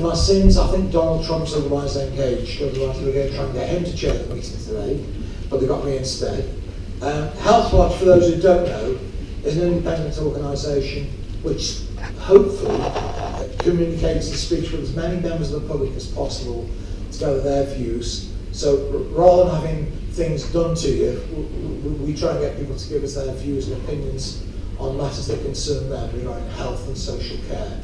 my sins, I think Donald Trump's otherwise engaged, otherwise we were going to try and get him to chair the meeting today, but they got me instead. Healthwatch, for those who don't know, is an independent organisation which hopefully communicates and speaks with as many members of the public as possible to gather their views. So rather than having things done to you, we try and get people to give us their views and opinions on matters that concern them regarding health and social care.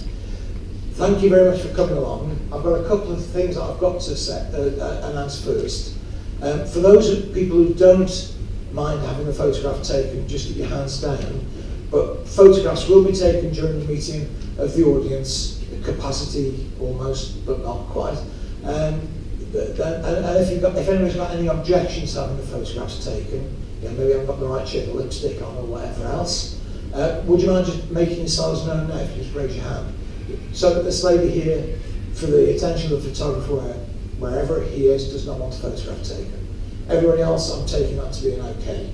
Thank you very much for coming along. I've got a couple of things that I've got to announce first. For those people who don't mind having a photograph taken, just keep your hands down. But photographs will be taken during the meeting of the audience, capacity almost, but not quite. And if anybody's got any objections to having the photographs taken, maybe I've got the right shade of lipstick on or whatever else, would you mind just making yourselves known now if you just raise your hand? So that this lady here, for the attention of the photographer, wherever he is, does not want a photograph taken. Everybody else, I'm taking that to be an okay.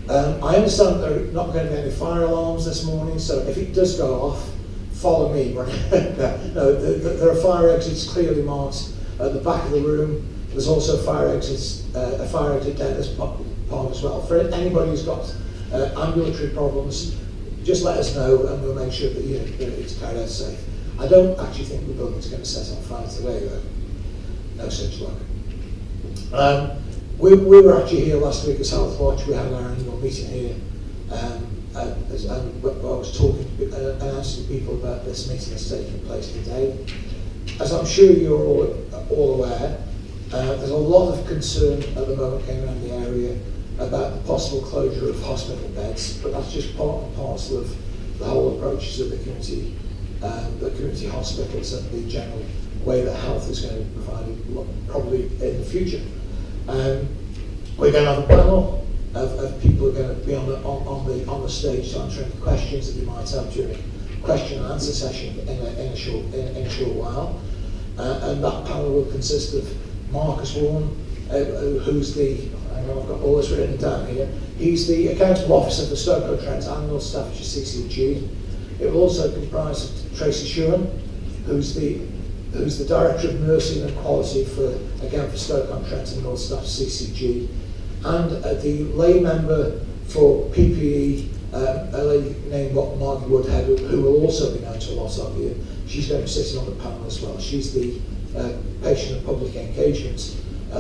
I understand that there are not going to be any fire alarms this morning, so if it does go off, follow me. No, there are fire exits clearly marked at the back of the room. There's also fire exits, a fire exit down this part as well. For anybody who's got ambulatory problems, just let us know and we'll make sure that it's carried out safe. I don't actually think the building's going to set on fire today, though. No such luck. We were actually here last week as Healthwatch. We had our annual meeting here, and I was talking, announcing to people about this meeting that's taking place today. As I'm sure you're all aware, there's a lot of concern at the moment going around the area about the possible closure of hospital beds, but that's just part and parcel of the whole approaches of the community hospitals and the general way that health is going to be provided probably in the future. We're going to have a panel of people who are going to be on the stage to answer any questions that you might have during question and answer session in a short while. And that panel will consist of Marcus Warren, who's the, I've got all this written down here, he's the accountable officer for Stoke-on-Trent and North Staffordshire CCG. It will also comprise of Tracy Shewan, who's the Director of Nursing and Quality for Stoke-on-Trent and North Staffordshire CCG, and the lay member for PPE, a lady named Margie Woodhead, who will also be known to a lot of you. She's going to be sitting on the panel as well. She's the Patient and Public Engagement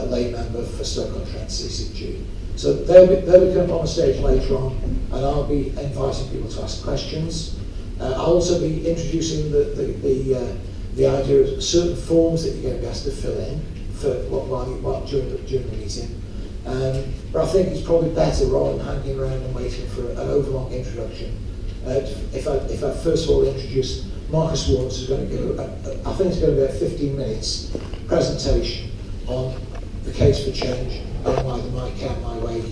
lay member for Stoke-on-Trent CCG. So they'll be coming on the stage later on, and I'll be inviting people to ask questions. I'll also be introducing the idea of certain forms that you're going to be asked to fill in during the meeting. But I think it's probably better, rather than hanging around and waiting for an overlong introduction, if I first of all introduce Marcus Warren, who's going to give, I think it's going to be a 15 minutes presentation on the case for change and why the My Care My Way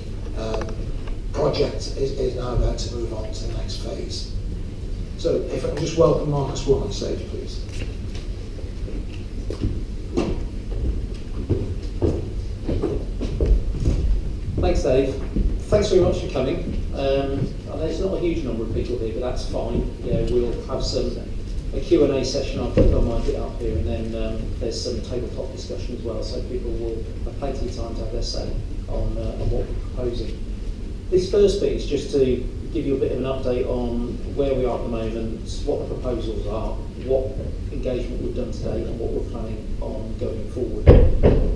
project is now about to move on to the next phase. So if I can just welcome Marcus Warren on stage, please. Thanks, Dave. Thanks very much for coming. There's not a huge number of people here, but that's fine. We'll have a Q&A session. I'll put my mic up here, and then there's some tabletop discussion as well, so people will have plenty of time to have their say on what we're proposing. This first bit is just to give you a bit of an update on where we are at the moment, what the proposals are, what engagement we've done today, and what we're planning on going forward.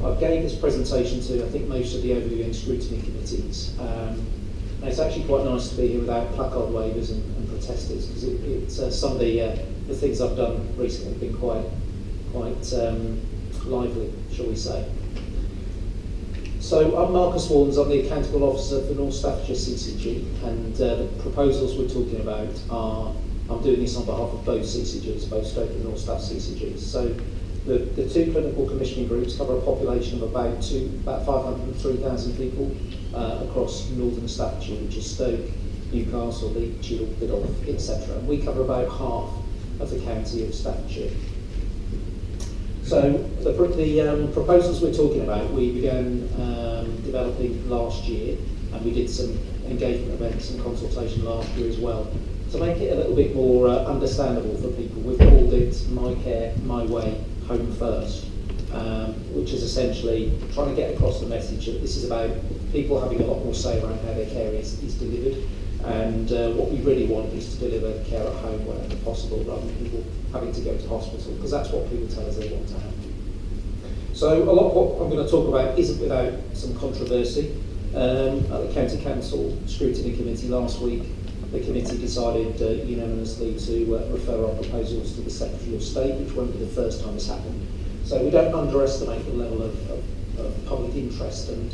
I gave this presentation to, I think, most of the overview and scrutiny committees. And it's actually quite nice to be here without placard wavers and protesters, because it's some of the things I've done recently have been quite lively, shall we say. So I'm Marcus Warnes, I'm the accountable officer for North Staffordshire CCG, and the proposals we're talking about are, I'm doing this on behalf of both CCGs, both Stoke and North Staff CCGs. So the two clinical commissioning groups cover a population of about 503,000 people across northern Staffordshire, which is Stoke, Newcastle, Leek, Cheadle, Biddulph, etc. And we cover about half of the county of Staffordshire. So the proposals we're talking about, we began developing last year, and we did some engagement events and consultation last year as well. To make it a little bit more understandable for people, we've called it My Care, My Way, Home First, which is essentially trying to get across the message that this is about people having a lot more say around how their care is delivered, and what we really want is to deliver care at home whenever possible, rather than people having to go to hospital, because that's what people tell us they want to have. So a lot of what I'm going to talk about isn't without some controversy. At the County Council Scrutiny Committee last week, the committee decided unanimously to refer our proposals to the Secretary of State, which won't be the first time this happened. So we don't underestimate the level of public interest and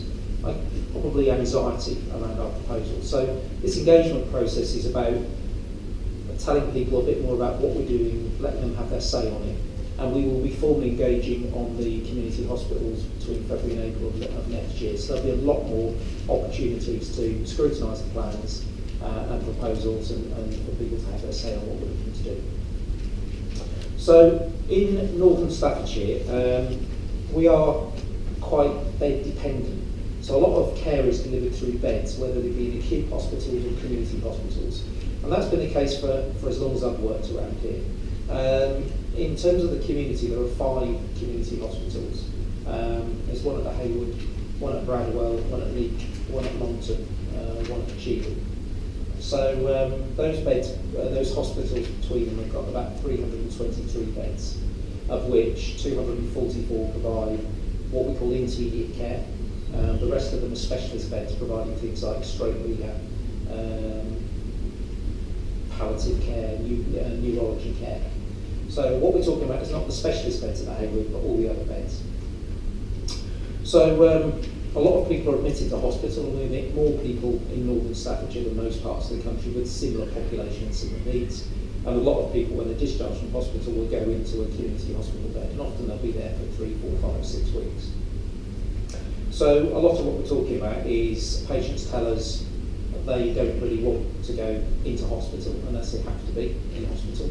probably anxiety around our proposals. So this engagement process is about telling people a bit more about what we're doing, letting them have their say on it. And we will be formally engaging on the community hospitals between February and April of next year. So there'll be a lot more opportunities to scrutinise the plans and proposals and for people to have their say on what we're looking to do. So in Northern Staffordshire, we are quite bed dependent. So a lot of care is delivered through beds, whether they be in acute hospitals or community hospitals. And that's been the case for as long as I've worked around here. In terms of the community, there are 5 community hospitals. There's one at the Haywood, one at Bradwell, one at Leek, one at Monton, one at Cheadle. So those beds, those hospitals between them have got about 323 beds, of which 244 provide what we call intermediate care. The rest of them are specialist beds providing things like stroke rehab, palliative care, neurology care. So what we're talking about is not the specialist beds at the Haywood, but all the other beds. So a lot of people are admitted to hospital, and we admit more people in Northern Staffordshire than most parts of the country with similar population and similar needs. And a lot of people, when they're discharged from hospital, will go into a community hospital bed, and often they'll be there for 3, 4, 5, 6 weeks. So a lot of what we're talking about is patients tell us they don't really want to go into hospital unless they have to be in hospital,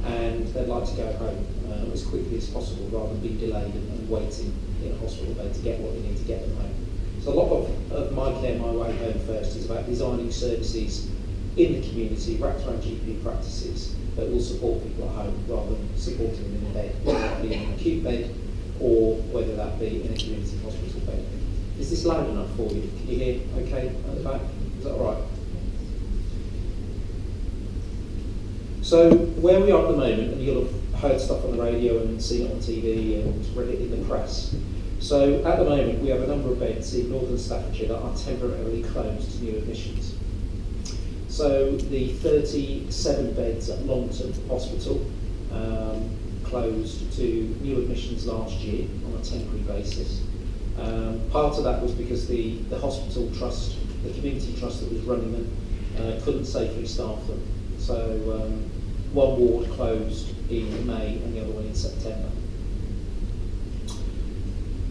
and they'd like to go home as quickly as possible rather than be delayed and waiting in a hospital bed to get what they need to get them home. So a lot of My Care, My Way, Home First is about designing services in the community, wrapped around GP practices, that will support people at home rather than supporting them in a bed, whether that be in an acute bed or whether that be in a community hospital bed. Is this loud enough for you? Can you hear okay at the back? Is that all right? So where we are at the moment, and you'll have heard stuff on the radio and seen it on TV and read it in the press. So at the moment we have a number of beds in Northern Staffordshire that are temporarily closed to new admissions. So the 37 beds at Longton Hospital closed to new admissions last year on a temporary basis. Part of that was because the hospital trust, the community trust that was running them, couldn't safely staff them. So one ward closed in May and the other one in September.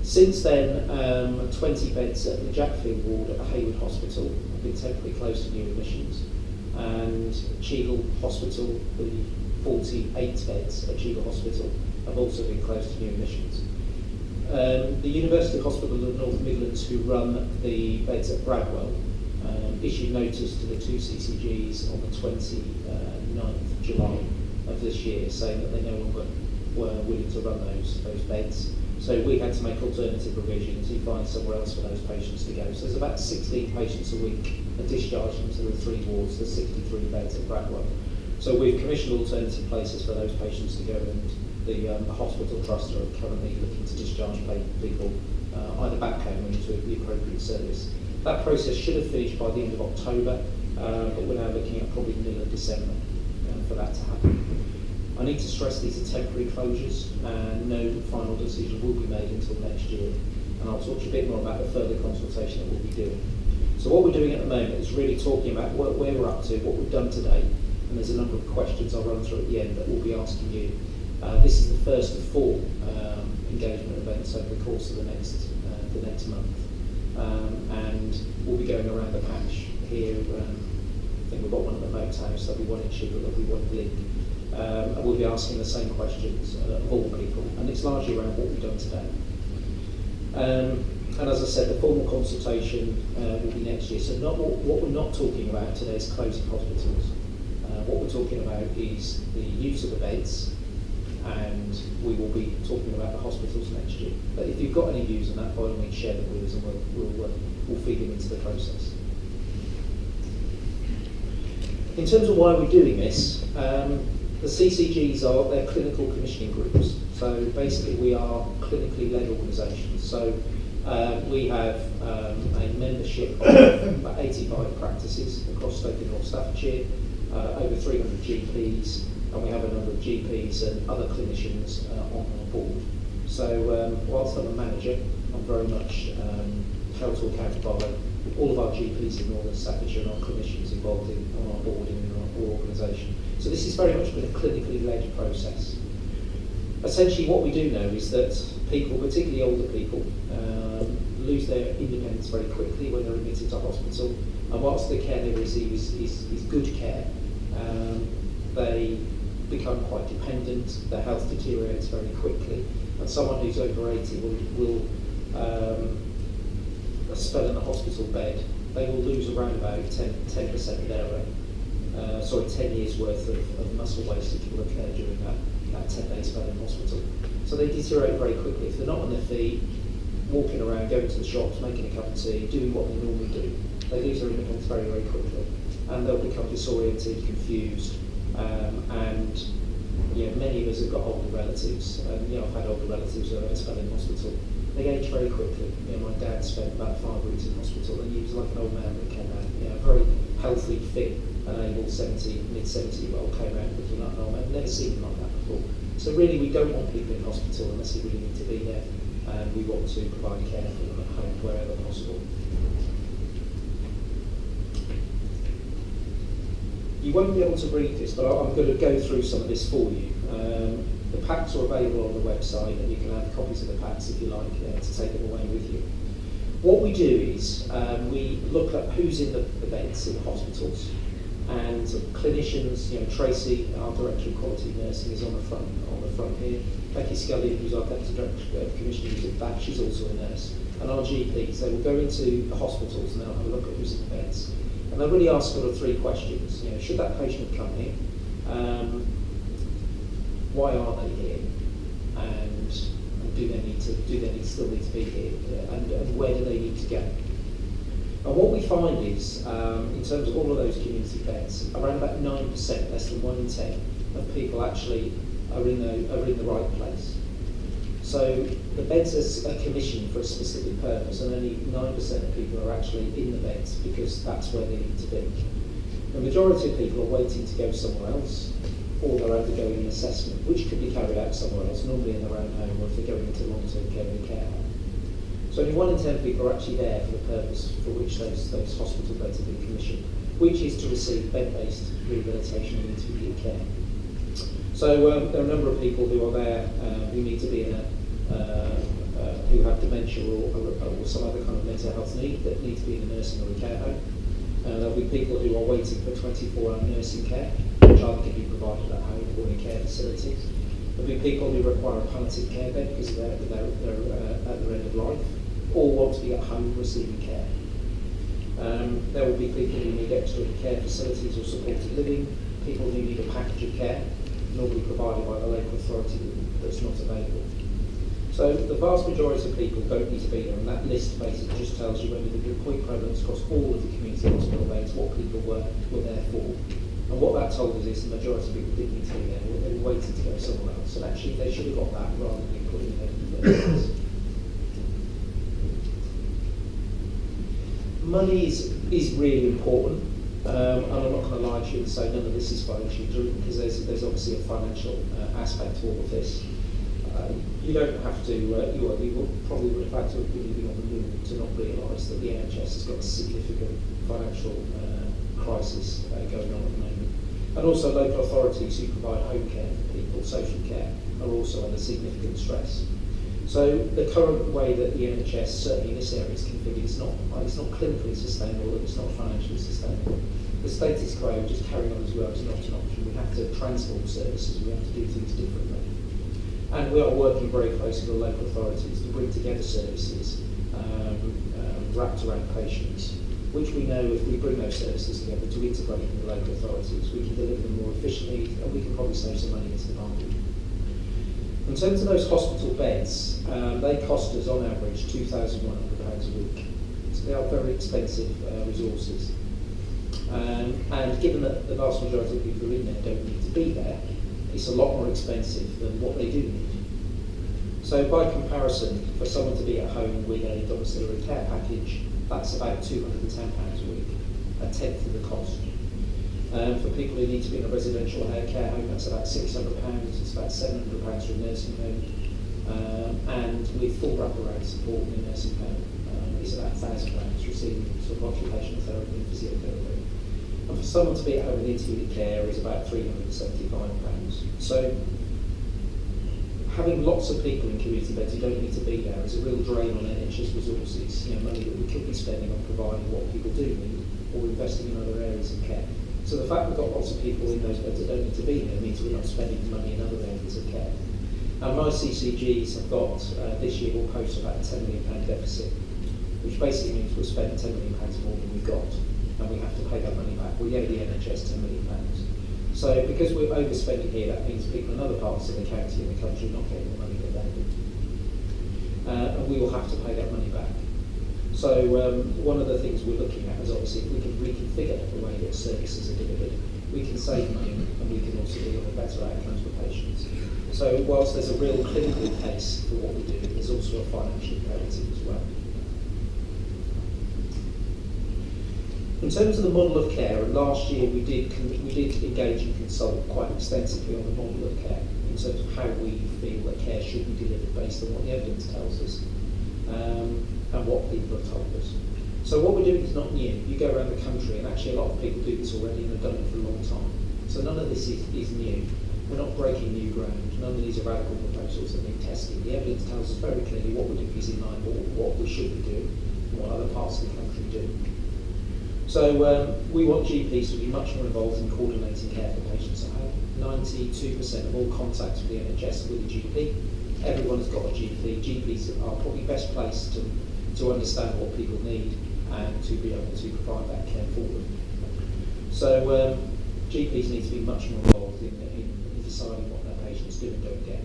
Since then, 20 beds at the Jackfield ward at the Haywood Hospital have been temporarily closed to new admissions, and Cheadle Hospital, the 48 beds at Cheadle Hospital, have also been closed to new admissions. The University Hospital of North Midlands, who run the beds at Bradwell, issued notice to the 2 CCGs on the 29th of July of this year, saying that they no longer were willing to run those beds. So we had to make alternative provision to find somewhere else for those patients to go. So there's about 16 patients a week are discharged into the 3 wards, the 63 beds at Bradwell. So we've commissioned alternative places for those patients to go, and the hospital trust are currently looking to discharge people either back home or into the appropriate service. That process should have finished by the end of October, but we're now looking at probably the middle of December for that to happen. I need to stress these are temporary closures, and no final decision will be made until next year. And I'll talk to you a bit more about the further consultation that we'll be doing. So what we're doing at the moment is really talking about where we're up to, what we've done today, and there's a number of questions I'll run through at the end that we'll be asking you. This is the first of 4 engagement events over the course of the next month, and we'll be going around the patch here. I think we've got one at the Moat House, there'll be one in Chigwell, there'll be one in Leek. And we'll be asking the same questions of all people, and it's largely around what we've done today. And as I said, the formal consultation will be next year. So what we're not talking about today is closing hospitals. What we're talking about is the use of the beds, and we will be talking about the hospitals next year. But if you've got any views on that, by all means share them with us, and we'll feed them into the process. In terms of why we're doing this, the CCGs they're clinical commissioning groups. So basically we are clinically led organisations. So we have a membership of about 85 practices across Stoke-on-Trent, Staffordshire, over 300 GPs, and we have a number of GPs and other clinicians on our board. So whilst I'm a manager, I'm very much held to account by all of our GPs in Northern Staffordshire and our clinicians involved on our board and in our organisation. So this has very much been a clinically led process. Essentially what we do know is that people, particularly older people, lose their independence very quickly when they're admitted to hospital, and whilst the care they receive is good care, they become quite dependent, their health deteriorates very quickly, and someone who's over 80 will spell in a hospital bed. They will lose around about 10% of their 10 years worth of muscle wastage will occur during that 10-day spell in hospital. So they deteriorate very quickly. If they're not on their feet, walking around, going to the shops, making a cup of tea, doing what they normally do, they lose their independence very, very quickly. And they'll become disoriented, confused, and many of us have got older relatives, and I've had older relatives who have spent in hospital. They age very quickly. My dad spent about 5 weeks in hospital, and he was like an old man when he came out. A very healthy, fit, and able mid-70-year-old came out looking like an old man. Never seen him like that before. So really, we don't want people in hospital unless they really need to be there, and we want to provide care for them at home wherever possible. You won't be able to read this, but I'm going to go through some of this for you. The packs are available on the website, and you can have copies of the packs if you like to take them away with you. What we do is we look at who's in the beds in the hospitals, and clinicians. Tracy, our Director of Quality Nursing, is on the front here. Becky Scully, who's our Deputy Director of Commissioning, is at the back. She's also a nurse. And our GPs, they will go into the hospitals and they'll have a look at who's in the beds. And they'll really ask sort of 3 questions. Should that patient come here? Why are they here? And do they still need to be here? And where do they need to go? And what we find is, in terms of all of those community beds, around about 9%, less than 1 in 10, of people actually are in the right place. So the beds are commissioned for a specific purpose, and only 9% of people are actually in the beds because that's where they need to be. The majority of people are waiting to go somewhere else, or they're undergoing an assessment, which could be carried out somewhere else, normally in their own home, or if they're going into long-term care in a care home. So only 1 in 10 people are actually there for the purpose for which those hospital beds have been commissioned, which is to receive bed-based rehabilitation and intermediate care. So there are a number of people who are there who need to be in who have dementia or some other kind of mental health need that need to be in a nursing or a care home. There'll be people who are waiting for 24-hour nursing care, which either can be provided at home or in care facilities. There'll be people who require a palliative care bed because they're at their end of life, or want to be at home receiving care. There will be people who need extra care facilities or supported living, people who need a package of care, normally provided by the local authority that's not available. So the vast majority of people don't need to be there, and that list basically just tells you whether the point prevalence across all of the community hospital beds, what people were there for. And what that told us is the majority of people didn't need to be there, they were waiting to go somewhere else, and actually they should have got that rather than being put in there. Money is really important, and I'm not going to lie to you and say none of this is financially driven, because there's obviously a financial aspect to all of this. You don't have to, you probably would have had to have been living on the moon to not realise that the NHS has got a significant financial crisis going on at the moment. And also local authorities who provide home care for people, social care, are also under significant stress. So the current way that the NHS, certainly in this area, is configured, it's not clinically sustainable, it's not financially sustainable. The status quo, just carrying on as well, is not an option. We have to transform services, we have to do things differently. And we are working very closely with local authorities to bring together services wrapped around patients which we know if we bring those services together to integrate with the local authorities, we can deliver them more efficiently and we can probably save some money into the market. In terms of those hospital beds, they cost us on average £2,100 a week. So they are very expensive resources. And given that the vast majority of people who are in there don't need to be there, it's a lot more expensive than what they do need. So by comparison, for someone to be at home with a domiciliary care package, that's about £210 a week, a tenth of the cost. For people who need to be in a residential care home, that's about £600, it's about £700 for a nursing home, and with full wraparound support in a nursing home, it's about £1,000 receiving sort of occupational therapy and physiotherapy. And for someone to be at home with intermediate care is about £375. So having lots of people in community beds who don't need to be there is a real drain on NHS resources, money that we could be spending on providing what people do need or investing in other areas of care. So the fact we've got lots of people in those beds that don't need to be there means we're not spending money in other areas of care. And my CCGs have got, this year will post about a £10 million deficit, which basically means we're spending £10 million more than we've got, and we have to pay that money back. We owe the NHS £10 million. So because we're overspending here, that means people in other parts of the county and the country are not getting the money that they do. And we will have to pay that money back. So one of the things we're looking at is obviously if we can reconfigure the way that services are delivered, we can save money and we can also deliver better outcomes for patients. So whilst there's a real clinical case for what we do, there's also a financial imperative as well. In terms of the model of care, and last year we did engage and consult quite extensively on the model of care in terms of how we feel that care should be delivered based on what the evidence tells us and what people have told us. So what we're doing is not new. You go around the country, and actually a lot of people do this already and have done it for a long time. So none of this is new. We're not breaking new ground. None of these are radical proposals that need testing. The evidence tells us very clearly what we're doing is in line with what we should be doing and what other parts of the country do. So we want GPs to be much more involved in coordinating care for patients at home. 92% of all contacts with the NHS are with a GP. Everyone has got a GP. GPs are probably best placed to understand what people need and to be able to provide that care for them. So GPs need to be much more involved in deciding what their patients do and don't get.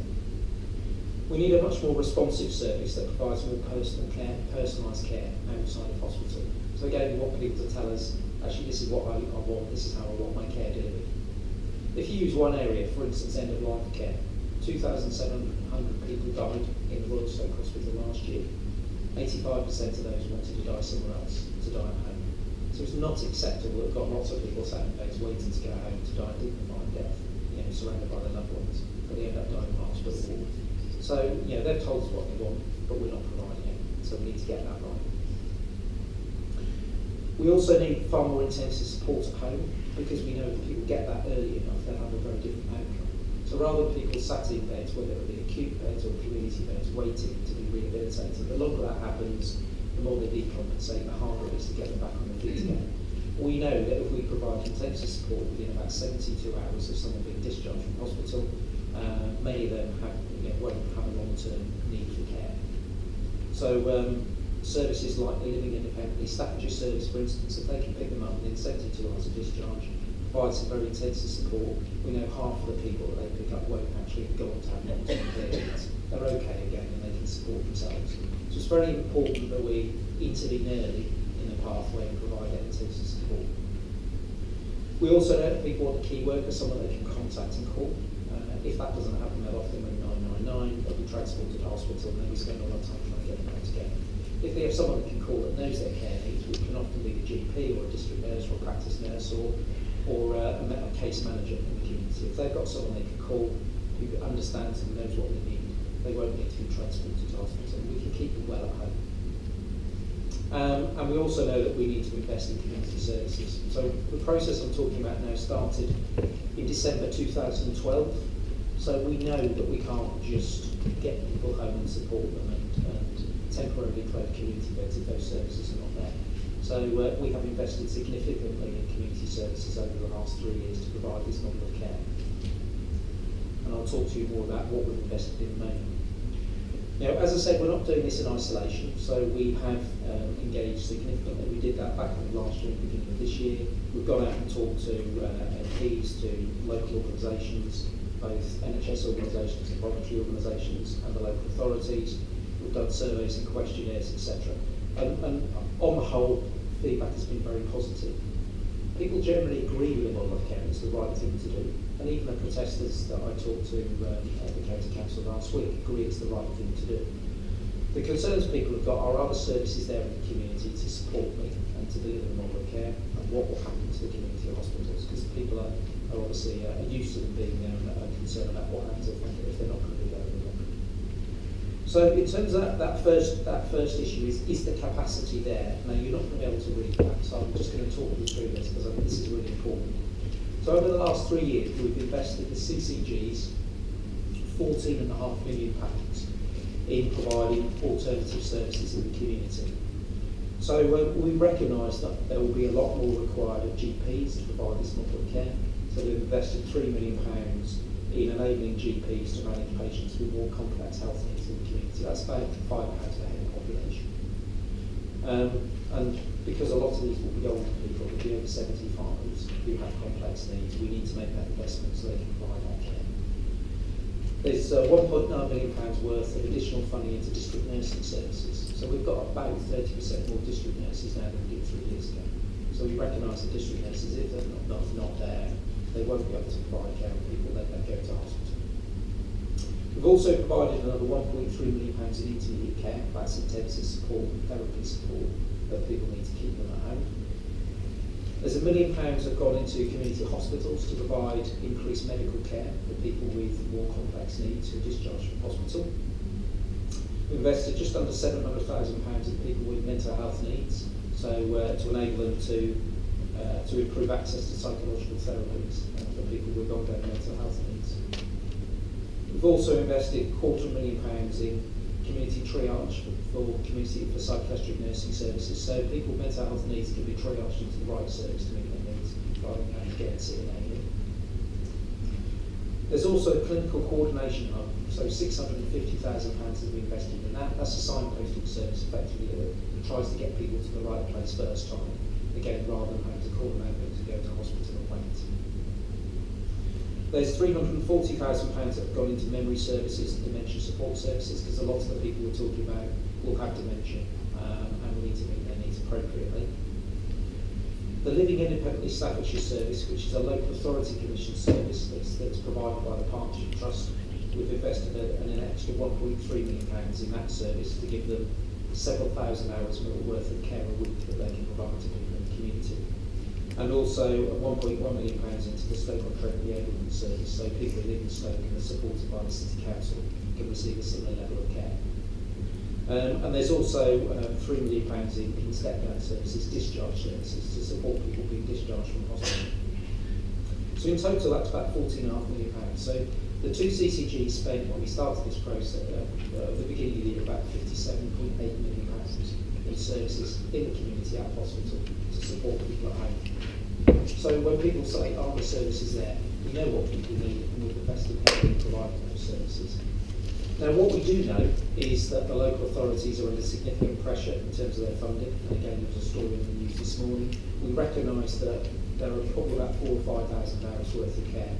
We need a much more responsive service that provides more personal care, personalised care outside of hospital. So again, we want people to tell us, actually this is what I want, this is how I want my care delivered. If you use one area, for instance end of life care, 2,700 people died in the Royal Stoke Hospital last year. 85% of those wanted to die somewhere else, to die at home. So it's not acceptable that we've got lots of people sat in beds waiting to go home to die a dignified death, surrounded by their loved ones, but they end up dying in hospital ward. So, they've told us what they want, but we're not providing it, so we need to get that right. We also need far more intensive support at home, because we know that if people get that early enough, they'll have a very different outcome. So rather than people sat in beds, whether it be acute beds or community beds, waiting to be rehabilitated, the longer that happens, the more they decompensate, the harder it is to get them back on their feet again. We know that if we provide intensive support within about 72 hours of someone being discharged from hospital, many of them won't have a long-term need for care. So services like the Living Independently Staffordshire service, for instance, if they can pick them up within 72 hours of discharge, provide some very intensive support, we know half of the people that they pick up won't actually go on to have long-term care needs. They're okay again and they can support themselves. So it's very important that we intervene early in the pathway and provide that intensive support. We also know that people want a key worker, someone they can contact and call. If that doesn't happen, they'll often ring 999, they'll be transported to hospital, and then we spend a lot of time trying to get them back together. If they have someone that can call that knows their care needs, which can often be a GP or a district nurse or a practice nurse or a case manager in the community, if they've got someone they can call who understands and knows what they need, they won't need to be transported to hospital. We can keep them well at home. And we also know that we need to invest in community services. So the process I'm talking about now started in December 2012. So we know that we can't just get people home and support them and temporarily close community beds if those services are not there. So we have invested significantly in community services over the last 3 years to provide this model of care. And I'll talk to you more about what we've invested in a moment. You know, as I said, we're not doing this in isolation, so we have engaged significantly. We did that back in last year, beginning of this year. We've gone out and talked to MPs, to local organisations, both NHS organisations and voluntary organisations, and the local authorities. We've done surveys and questionnaires, etc. And on the whole, feedback has been very positive. People generally agree with the model of care, it's the right thing to do. And even the protesters that I talked to at the County Council last week agree it's the right thing to do. The concerns people have got are other services there in the community to support me and to deliver the model of care, and what will happen to the community hospitals, because people are obviously used to them being concerned about what happens if they're not going to be there any longer. So in terms of that first issue is the capacity there. Now you're not going to be able to read that, so I'm just going to talk you through this because I think this is really important. So over the last 3 years we've invested the CCGs £14.5 million in providing alternative services in the community. So we recognise that there will be a lot more required of GPs to provide this model of care. So we've invested £3 million in enabling GPs to manage patients with more complex health needs in the community. That's about £5 per head of population. And because a lot of these will be older people, will be over 75s who have complex needs, we need to make that investment so they can provide that care. There's £1.9 million worth of additional funding into district nursing services. So we've got about 30% more district nurses now than we did 3 years ago. So we recognise that district nurses, if they're not there, they won't be able to provide care to people, they go to hospital. We've also provided another £1.3 million in intermediate care, that's intensive support, therapy support, that people need to keep them at home. There's £1 million have gone into community hospitals to provide increased medical care for people with more complex needs who are discharged from hospital. We invested just under £700,000 in people with mental health needs, so to enable them to improve access to psychological therapies for people with ongoing mental health needs. We've also invested £250,000 in community triage for psychiatric nursing services, so people with mental health needs can be triaged into the right service to meet their needs rather than having to get sitting in A&E. There's also a clinical coordination hub, so £650,000 has been invested in that. That's a signposting service effectively that tries to get people to the right place first time, again rather than having to call an ambulance to go to hospital and wait. There's £340,000 that have gone into memory services and dementia support services, because a lot of the people we're talking about will have dementia and we need to meet their needs appropriately. The Living Independently Staffordshire service, which is a local authority commission service that's provided by the Partnership Trust, we've invested an extra £1.3 million in that service to give them several thousand hours worth of care a week that they can provide to people in the community. And also £1.1 million into the Stoke-on-Trent Enablement Service, so people who live in Stoke and are supported by the City Council can receive a similar level of care. And there's also £3 million in step-down services, discharge services, to support people being discharged from hospital. So in total that's about £14.5 million. So the two CCGs spent, when we started this process at the beginning of the year, about £57.8 million in services in the community at hospital to support people at home. So when people say, are the services there, we know what people need and we've invested heavily in providing those services. Now what we do know is that the local authorities are under significant pressure in terms of their funding, and again there was a story in the news this morning. We recognise that there are probably about 4,000 or 5,000 hours worth of care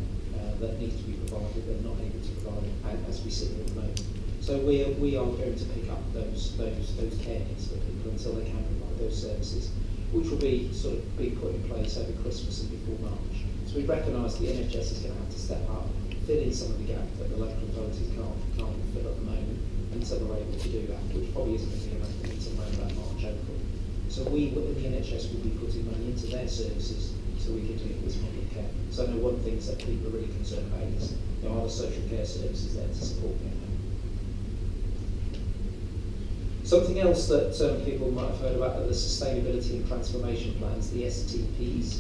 that needs to be provided but not able to provide as we sit at the moment. So we are going to pick up those care needs for people until they can provide those services, which will be sort of be put in place over Christmas and before March. So we recognise the NHS is going to have to step up, fill in some of the gap that the local authorities can't fill at the moment until they're able to do that, which probably isn't going to be enough until around about March, April. So we in the NHS will be putting money into their services so we can deliver this model of care. So I know one of the things that people are really concerned about is, are the social care services there to support them? Something else that people might have heard about are the sustainability and transformation plans, the STPs.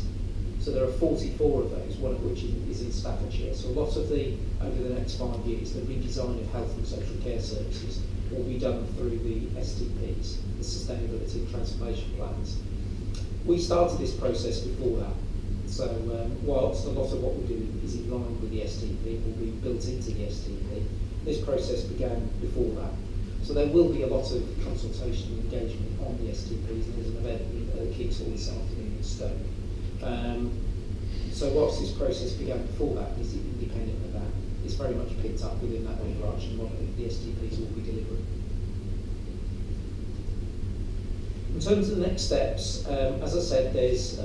So there are 44 of those, one of which is in Staffordshire. So a lot of over the next 5 years, the redesign of health and social care services will be done through the STPs, the sustainability and transformation plans. We started this process before that. So whilst a lot of what we do is in line with the STP, will be built into the STP, this process began before that. So there will be a lot of consultation and engagement on the STPs, and there's an event that keeps all this afternoon in Stoke. So whilst this process began before that, is independent of that, it's very much picked up within that overarching model that the STPs will be delivering. In terms of the next steps, as I said, there's a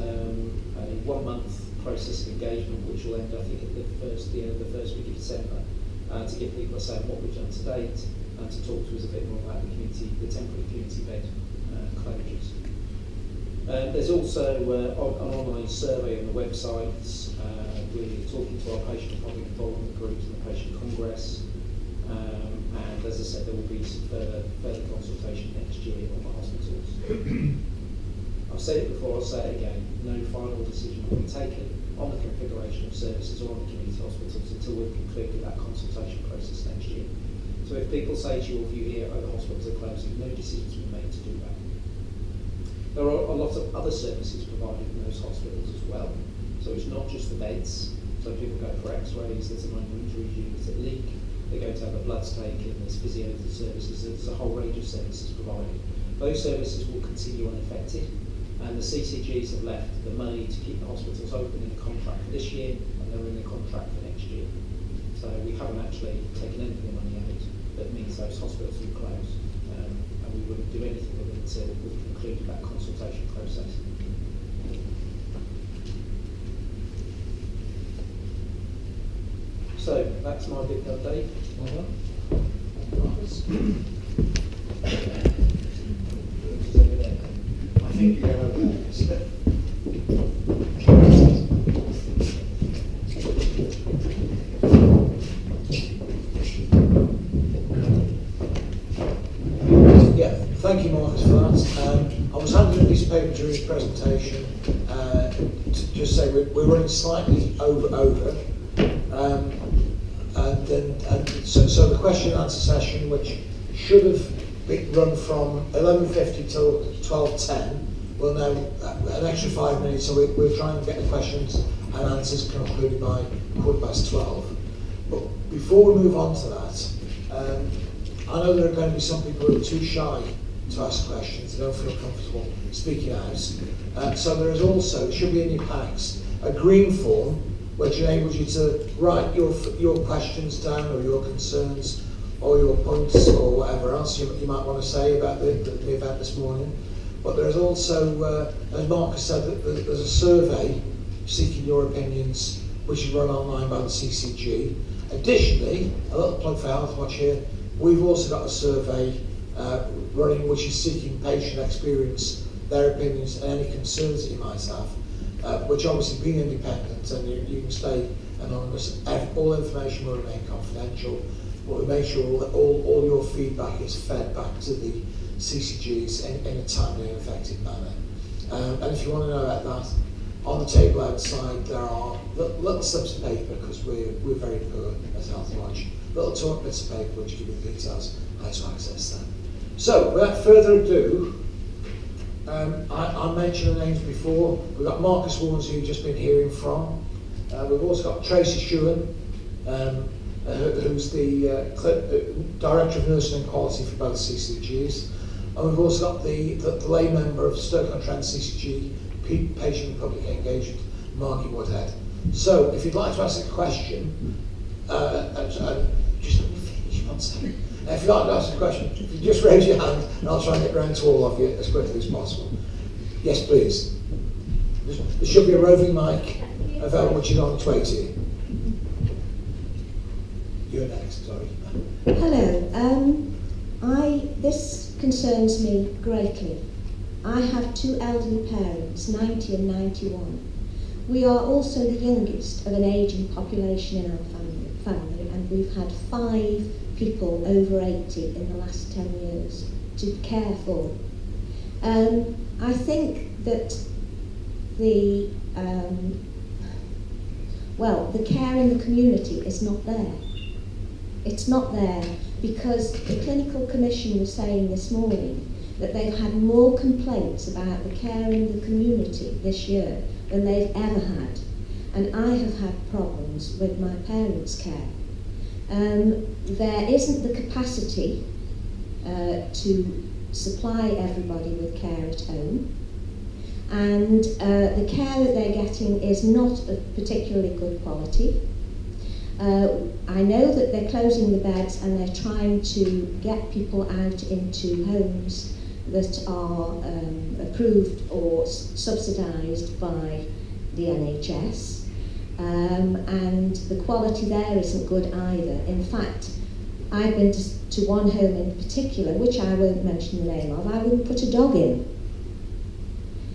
1 month process of engagement which will end, I think, at the end of the first week of December, to give people a say on what we've done to date, and to talk to us a bit more about the temporary community bed closures. There's also an online survey on the websites. We're talking to our patient public involvement groups and the patient congress. And as I said, there will be some further consultation next year on the hospitals. I've said it before, I'll say it again, no final decision will be taken on the configuration of services or on the community hospitals until we've concluded that consultation process next year. So if people say to you, if you hear, oh, the hospitals are closing, no decisions will be made to do that. There are a lot of other services provided in those hospitals as well. So it's not just the beds. So people go for x-rays, there's a minor injury unit at leak, they go to have a bloods taken, there's physio services, there's a whole range of services provided. Those services will continue unaffected, and the CCGs have left the money to keep the hospitals open in the contract for this year, and they're in the contract for next year. So we haven't actually taken any of the money out. That means those hospitals will close, and we wouldn't do anything with it until we've concluded that consultation process. So that's my big update. Well done. I think you're okay. Yeah, thank you, Marcus, for that. I was handling this paper during his presentation to just say we're running slightly over. So the question and answer session, which should have been run from 11:50 till 12:10, will now an extra 5 minutes. So we're trying to get the questions and answers concluded by 12:15. But before we move on to that, I know there are going to be some people who are too shy to ask questions. They don't feel comfortable speaking out. So there is also, it should be in your packs, a green form which enables you to write your questions down, or your concerns, or your points, or whatever else you might want to say about the event this morning. But there's also, as Marcus said, there's a survey seeking your opinions, which is run online by the CCG. Additionally, a little plug for Healthwatch here, we've also got a survey running which is seeking patient experience, their opinions, and any concerns that you might have. Which obviously being independent, and you can stay anonymous, all information will remain confidential, but we make sure that all your feedback is fed back to the CCGs in a timely and effective manner. And if you want to know about that, on the table outside there are little slips of paper, because we're very poor at Healthwatch, little talk bits of paper which give you the details how to access them. So without further ado, I mentioned the names before. We've got Marcus Warnes, who you've just been hearing from. We've also got Tracy Shewan, who's the Director of Nursing and Quality for both CCGs. And we've also got the lay member of Stoke-on-Trent CCG, Patient and Public Engagement, Margie Woodhead. So if you'd like to ask a question, just let me finish one second. If you'd like to ask a question, if you just raise your hand, and I'll try and get round to all of you as quickly as possible. Yes, please. There should be a roving mic available which is on its way to you. You're next, sorry. Hello. This concerns me greatly. I have two elderly parents, 90 and 91. We are also the youngest of an ageing population in our family, and we've had 5 people over 80 in the last 10 years to care for. I think that the care in the community is not there. It's not there because the Clinical Commission was saying this morning that they've had more complaints about the care in the community this year than they've ever had. And I have had problems with my parents' care. There isn't the capacity to supply everybody with care at home. And the care that they're getting is not of particularly good quality. I know that they're closing the beds and they're trying to get people out into homes that are approved or subsidised by the NHS, and the quality there isn't good either. In fact, I've been to one home in particular, which I won't mention the name of. I wouldn't put a dog in.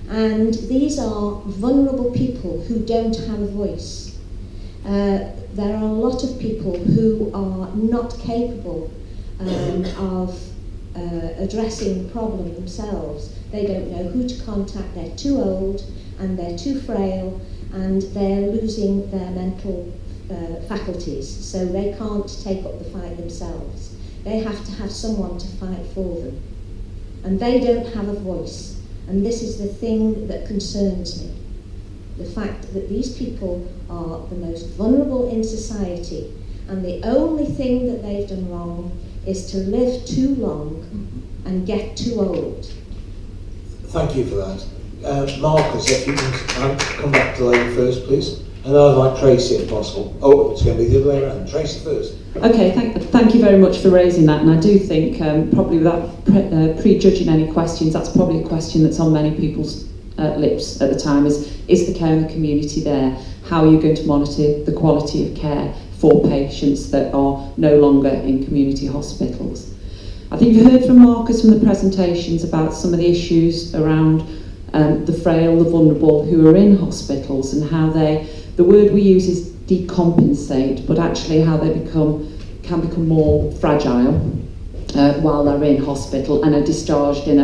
And these are vulnerable people who don't have a voice. There are a lot of people who are not capable of addressing the problem themselves. They don't know who to contact, they're too old and they're too frail, and they're losing their mental faculties, so they can't take up the fight themselves. They have to have someone to fight for them. And they don't have a voice. And this is the thing that concerns me. The fact that these people are the most vulnerable in society, and the only thing that they've done wrong is to live too long and get too old. Thank you for that. Marcus, if you can come back to the lady first, please. And I'd like Tracy if possible. Oh, it's going to be the other way around. Tracy first. Okay, thank you very much for raising that, and I do think, probably without prejudging any questions, that's probably a question that's on many people's lips at the time, is the care in the community there? How are you going to monitor the quality of care for patients that are no longer in community hospitals? I think you heard from Marcus from the presentations about some of the issues around the frail, the vulnerable who are in hospitals, and how the word we use is decompensate, but actually how they can become more fragile while they're in hospital and are discharged in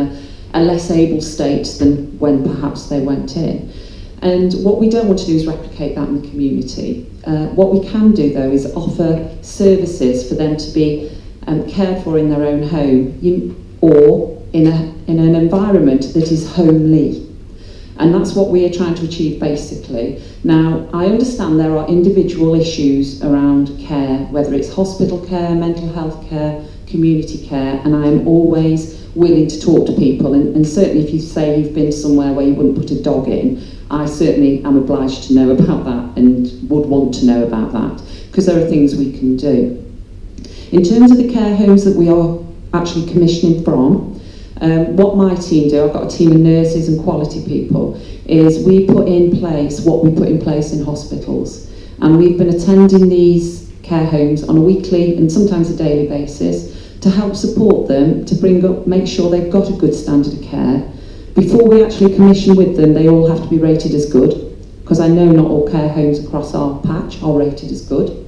a less able state than when perhaps they went in. And what we don't want to do is replicate that in the community. What we can do though is offer services for them to be cared for in their own home or in an environment that is homely. And that's what we are trying to achieve basically. Now, I understand there are individual issues around care, whether it's hospital care, mental health care, community care, and I'm always willing to talk to people. And certainly if you say you've been somewhere where you wouldn't put a dog in, I certainly am obliged to know about that and would want to know about that, because there are things we can do. In terms of the care homes that we are actually commissioning from, what my team do, I've got a team of nurses and quality people, is we put in place what we put in place in hospitals. And we've been attending these care homes on a weekly and sometimes a daily basis to help support them, to make sure they've got a good standard of care. Before we actually commission with them, they all have to be rated as good, because I know not all care homes across our patch are rated as good.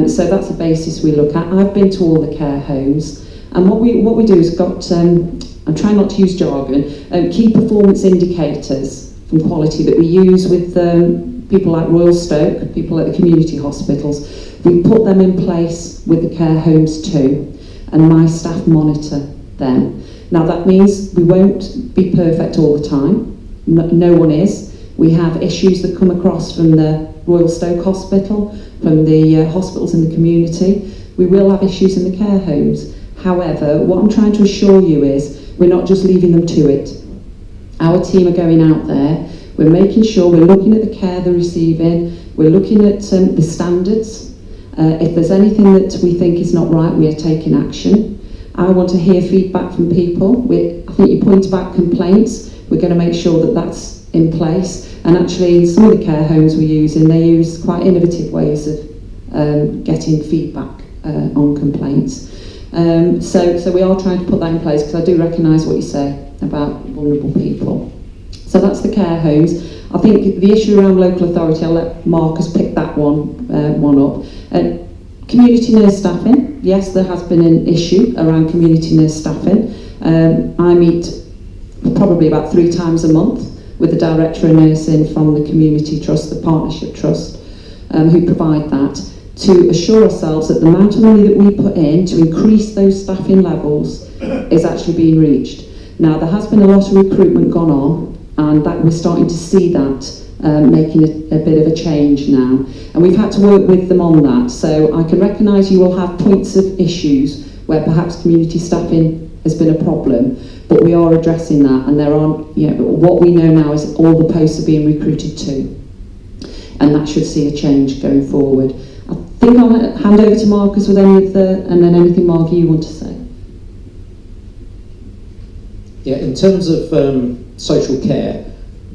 So that's a basis we look at. I've been to all the care homes, and what we do is got, I'm trying not to use jargon, key performance indicators from quality that we use with people like Royal Stoke, people at the community hospitals. We put them in place with the care homes too, and my staff monitor them. Now that means we won't be perfect all the time, no one is. We have issues that come across from the Royal Stoke Hospital, from the hospitals in the community. We will have issues in the care homes. However, what I'm trying to assure you is we're not just leaving them to it. Our team are going out there, we're making sure we're looking at the care they're receiving, we're looking at the standards. If there's anything that we think is not right, we are taking action. I want to hear feedback from people. I think you pointed about complaints. We're going to make sure that that's in place. And actually, in some of the care homes we're using, they use quite innovative ways of getting feedback on complaints. So we are trying to put that in place, because I do recognise what you say about vulnerable people. So that's the care homes. I think the issue around local authority, I'll let Marcus pick that one up. Community nurse staffing, yes, there has been an issue around community nurse staffing. I meet probably about 3 times a month with the director of nursing from the community trust, the partnership trust, who provide that, to assure ourselves that the amount of money that we put in to increase those staffing levels is actually being reached. Now, there has been a lot of recruitment gone on, and that we're starting to see that making a bit of a change now. And we've had to work with them on that. So I can recognise you will have points of issues where perhaps community staffing has been a problem, but we are addressing that, and there aren't, what we know now is all the posts are being recruited to, and that should see a change going forward. I think I'll hand over to Marcus with any of the, and then anything, Mark, you want to say. Yeah, in terms of social care,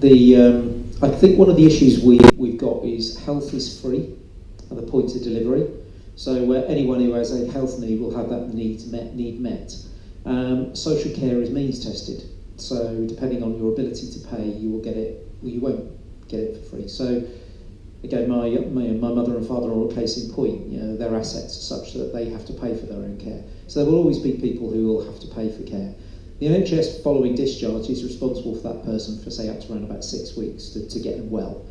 I think one of the issues we've got is health is free at the point of delivery. So anyone who has a health need will have that need met. Social care is means tested. So depending on your ability to pay, you will get it, or you won't get it for free. So again, my mother and father are a case in point. Their assets are such that they have to pay for their own care. So there will always be people who will have to pay for care. The NHS, following discharge, is responsible for that person for, say, up to around about 6 weeks to get them well.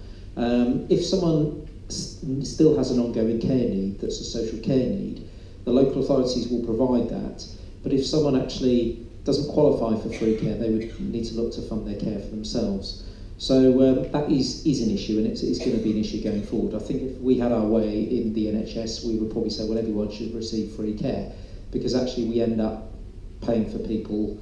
If someone still has an ongoing care need that's a social care need, the local authorities will provide that. But if someone actually doesn't qualify for free care, they would need to look to fund their care for themselves. So that is an issue, and it's going to be an issue going forward. I think if we had our way in the NHS, we would probably say, well, everyone should receive free care, because actually we end up paying for people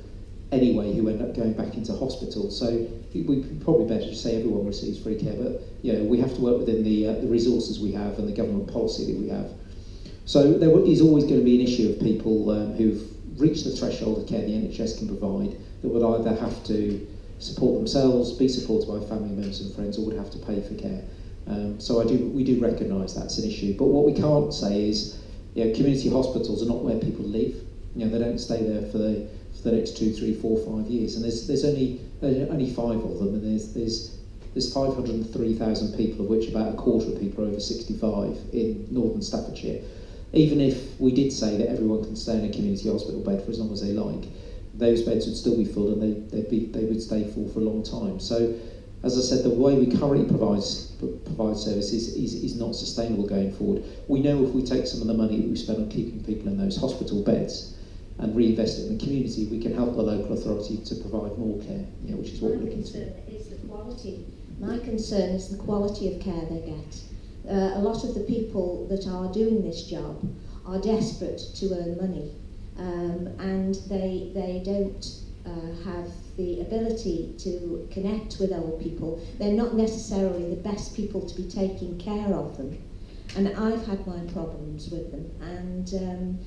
anyway who end up going back into hospital. So we probably better to say everyone receives free care, but we have to work within the resources we have and the government policy that we have. So there is always going to be an issue of people who've reached the threshold of care the NHS can provide that would either have to support themselves, be supported by family members and friends, or would have to pay for care. So we do recognise that's an issue. But what we can't say is, community hospitals are not where people live. They don't stay there for the next 2, 3, 4, 5 years, and there's only 5 of them, and there's 503,000 people, of which about a quarter of people are over 65 in northern Staffordshire. Even if we did say that everyone can stay in a community hospital bed for as long as they like, those beds would still be full, and they would stay full for a long time. So, as I said, the way we currently provide services is not sustainable going forward. We know if we take some of the money that we spend on keeping people in those hospital beds and reinvest it in the community, we can help the local authority to provide more care, which is what we're looking to do. My concern is the quality of care they get. A lot of the people that are doing this job are desperate to earn money, and they don't have the ability to connect with old people. They're not necessarily the best people to be taking care of them, and I've had my problems with them, and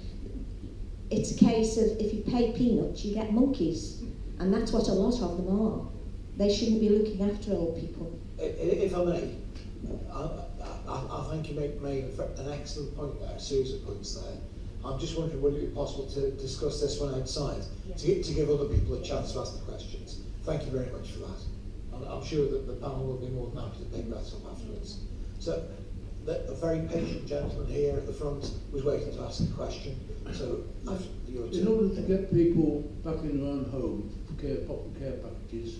it's a case of if you pay peanuts, you get monkeys, and that's what a lot of them are. They shouldn't be looking after old people. If I may, I think you made an excellent point there, a series of points there. I'm just wondering, would it be possible to discuss this one outside, to give other people a chance to ask the questions? Thank you very much for that. I'm sure that the panel will be more than happy to pick that up afterwards. So, a very patient gentleman here at the front was waiting to ask a question. So, after your turn. In order to get people back in their own home for proper care packages,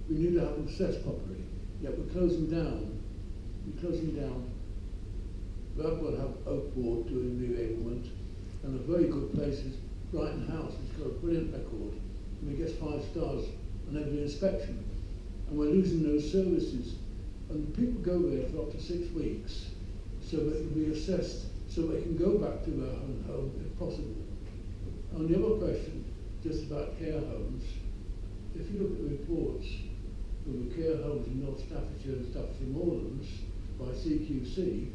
we need to have them assessed properly. Yet we're closing down. We've got to have Oak Ward doing reablement, and a very good place is Brighton House. It's got a brilliant record, and it gets 5 stars on every inspection. And we're losing those services, and people go there for up to 6 weeks, so that it can be assessed, so they can go back to their own home if possible. And the other question, just about care homes, if you look at the reports from the care homes in North Staffordshire and Staffordshire Moorlands by CQC,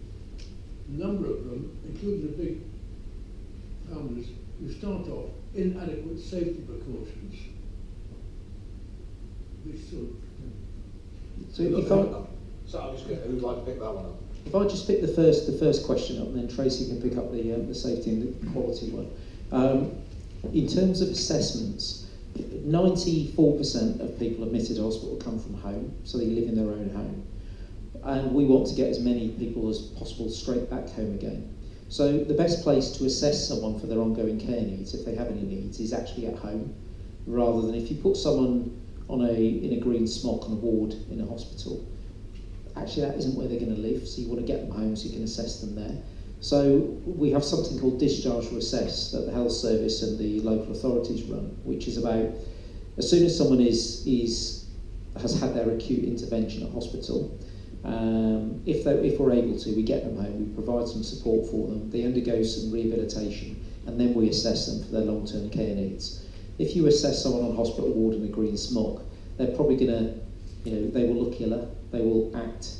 a number of them, including the big founders, who start off inadequate safety precautions. Which So I'm just going to, who'd like to pick that one up? If I just pick the first question up, and then Tracy can pick up the safety and the quality one. In terms of assessments, 94% of people admitted to hospital come from home, so they live in their own home. And we want to get as many people as possible straight back home again. So the best place to assess someone for their ongoing care needs, if they have any needs, is actually at home, rather than if you put someone in a green smock on a ward in a hospital. Actually, that isn't where they're going to live, so you want to get them home so you can assess them there. So we have something called Discharge to Assess that the health service and the local authorities run, which is about as soon as someone has had their acute intervention at hospital, if we're able to, we get them home, we provide some support for them, they undergo some rehabilitation. and then we assess them for their long-term care needs. If you assess someone on hospital ward in a green smog, they're probably going to, they will look iller, they will act,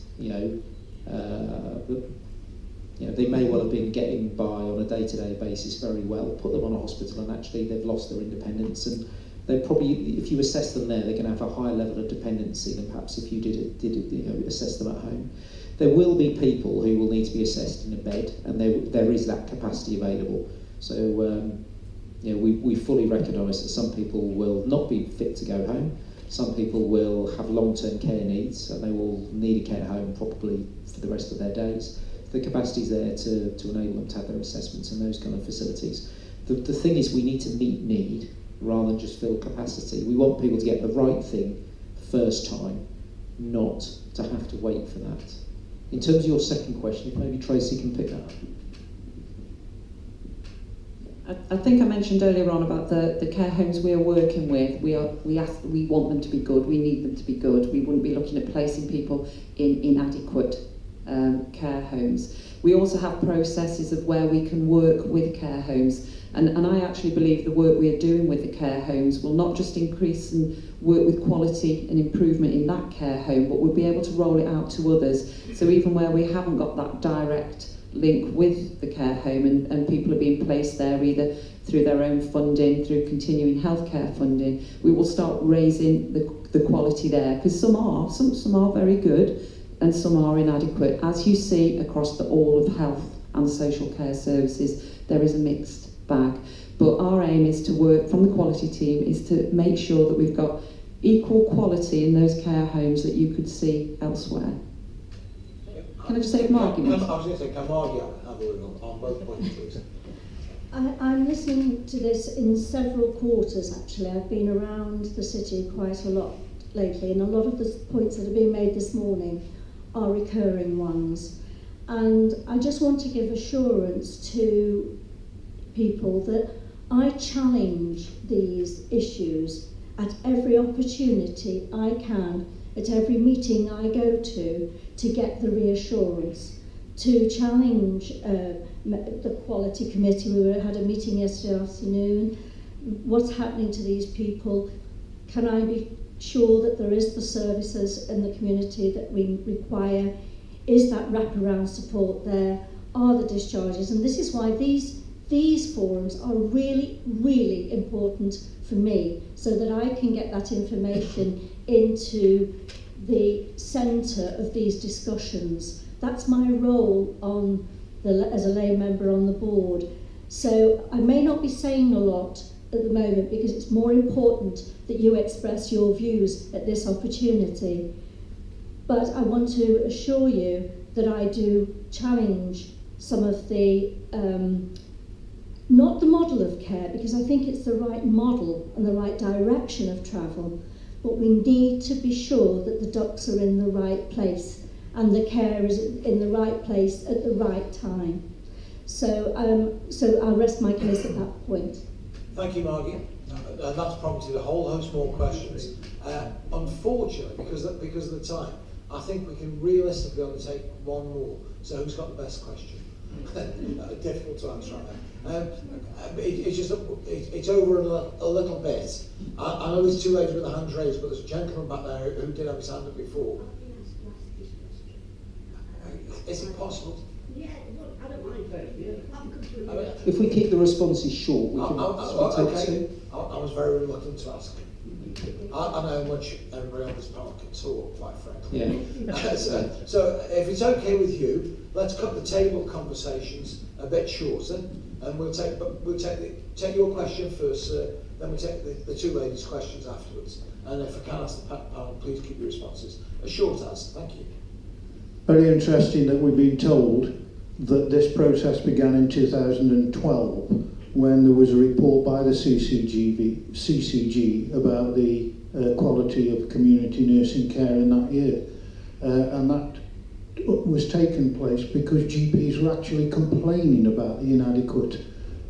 they may well have been getting by on a day-to-day basis very well, put them on a hospital and actually they've lost their independence, and they probably, if you assess them there, they're going to have a higher level of dependency than perhaps if you did assess them at home. There will be people who will need to be assessed in a bed, and there is that capacity available. So we fully recognise that some people will not be fit to go home. Some people will have long-term care needs, and they will need a care home probably for the rest of their days. The capacity is there to enable them to have their assessments and those kind of facilities. The thing is, we need to meet need rather than just fill capacity. We want people to get the right thing first time, not to have to wait for that. In terms of your second question, if maybe Tracy can pick that up. I think I mentioned earlier on about the care homes we are working with. We want them to be good. We need them to be good. We wouldn't be looking at placing people in inadequate care homes. We also have processes of where we can work with care homes, and I actually believe the work we are doing with the care homes will not just increase and work with quality and improvement in that care home, but we'll be able to roll it out to others. So even where we haven't got that direct link with the care home and people are being placed there either through their own funding, through continuing healthcare funding, we will start raising the quality there, because some are very good and some are inadequate. As you see across all of health and social care services, there is a mixed bag. But our aim is to work from the quality team is to make sure that we've got equal quality in those care homes that you could see elsewhere. Can I just say Margie? I was going to say, can Margie have a word on both points, please? I'm listening to this in several quarters, actually. I've been around the city quite a lot lately, and a lot of the points that have been made this morning are recurring ones. And I just want to give assurance to people that I challenge these issues at every opportunity I can, at every meeting I go to get the reassurance, to challenge the quality committee. We had a meeting yesterday afternoon. What's happening to these people? Can I be sure that there is the services in the community that we require? Is that wraparound support there? Are the discharges? And this is why these forums are really, really important for me, so that I can get that information into the centre of these discussions. That's my role as a lay member on the board. So I may not be saying a lot at the moment because it's more important that you express your views at this opportunity. But I want to assure you that I do challenge some of the, not the model of care, because I think it's the right model and the right direction of travel, but we need to be sure that the ducks are in the right place and the care is in the right place at the right time. So I'll rest my case at that point. Thank you, Margie. That's prompted a whole host more questions. Unfortunately, because of the time, I think we can realistically only take one more. So who's got the best question? Difficult to answer right now. It's just it's over a little bit. I know there's two ladies with their hands raised, but there's a gentleman back there who did have his hand up before. Is it possible? Yeah, I don't mind. If we keep the responses short, we can okay. I was very reluctant to ask. I know how much everybody on this panel can talk, quite frankly. Yeah. So if it's okay with you, let's cut the table conversations a bit shorter, and we'll take your question first, then we'll take the two ladies' questions afterwards. And if I can ask the panel, please keep your responses as short as. Thank you. Very interesting that we've been told that this process began in 2012 when there was a report by the CCG about the quality of community nursing care in that year. And that was taken place because GPs were actually complaining about the inadequate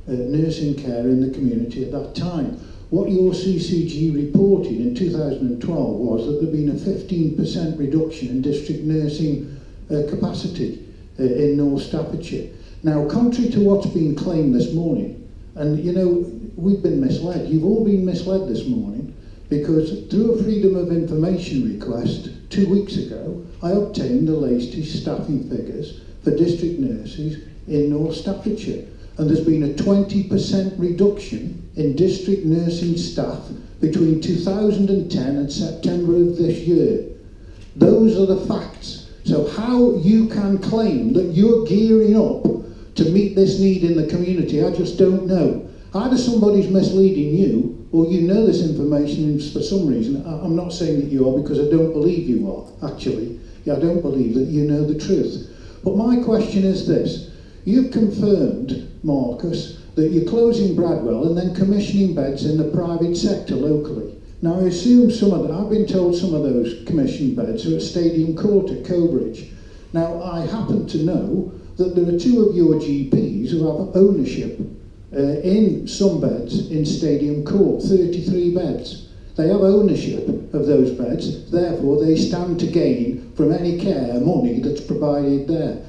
nursing care in the community at that time. What your CCG reported in 2012 was that there had been a 15% reduction in district nursing capacity in North Staffordshire. Now, contrary to what's been claimed this morning, And, you know, we've been misled. You've all been misled this morning because through a Freedom of Information request 2 weeks ago, I obtained the latest staffing figures for district nurses in North Staffordshire. And there's been a 20% reduction in district nursing staff between 2010 and September of this year. Those are the facts. So how you can claim that you're gearing up to meet this need in the community, I just don't know. Either somebody's misleading you, or you know this information for some reason. I'm not saying that you are, because I don't believe you are, actually. Yeah, I don't believe that you know the truth. But my question is this. You've confirmed, Marcus, that you're closing Bradwell and then commissioning beds in the private sector locally. Now, I assume I've been told some of those commissioned beds are at Stadium Court at Cobridge. Now, I happen to know that there are 2 of your GPs who have ownership in some beds in Stadium Court, 33 beds. They have ownership of those beds, therefore they stand to gain from any care money that's provided there.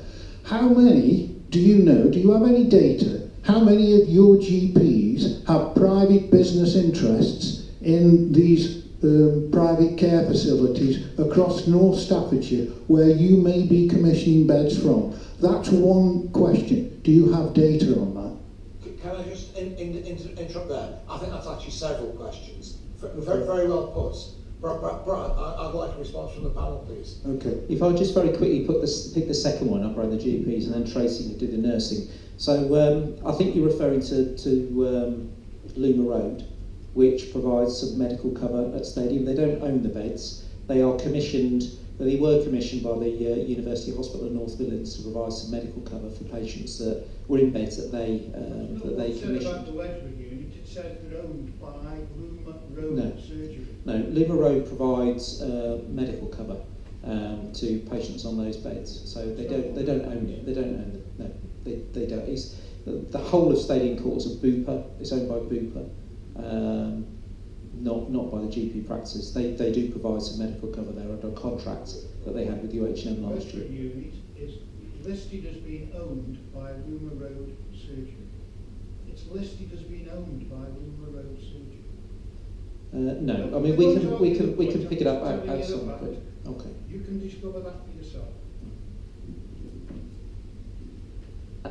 How many do you know, do you have any data, how many of your GPs have private business interests in these private care facilities across North Staffordshire where you may be commissioning beds from? That's one question. Do you have data on that? Can I just interrupt there? I think that's actually several questions. Very, very well put. Brad, I'd like a response from the panel, please. Okay. If I just very quickly pick the second one up around the GPs, and then Tracy can do the nursing. So I think you're referring to Luma Road, which provides some medical cover at Stadium. They don't own the beds. They are commissioned. They were commissioned by the University Hospital in North Midlands to provide some medical cover for patients that were in beds that they commissioned. About the Wedgwood unit, it says they're owned by Luma Road Surgery. No, Luma Road provides medical cover to patients on those beds. So they don't own it. They don't own it. No, they don't. It's, the whole of Stadium Court is a Bupa. It's owned by Bupa. Not by the GP practice. They do provide some medical cover there under a contract that they had with UHM last year. The unit is listed as being owned by Luma Road Surgery. It's listed as being owned by Luma Road Surgery. No, I mean we can pick it up outside. Okay. You can discover that for yourself.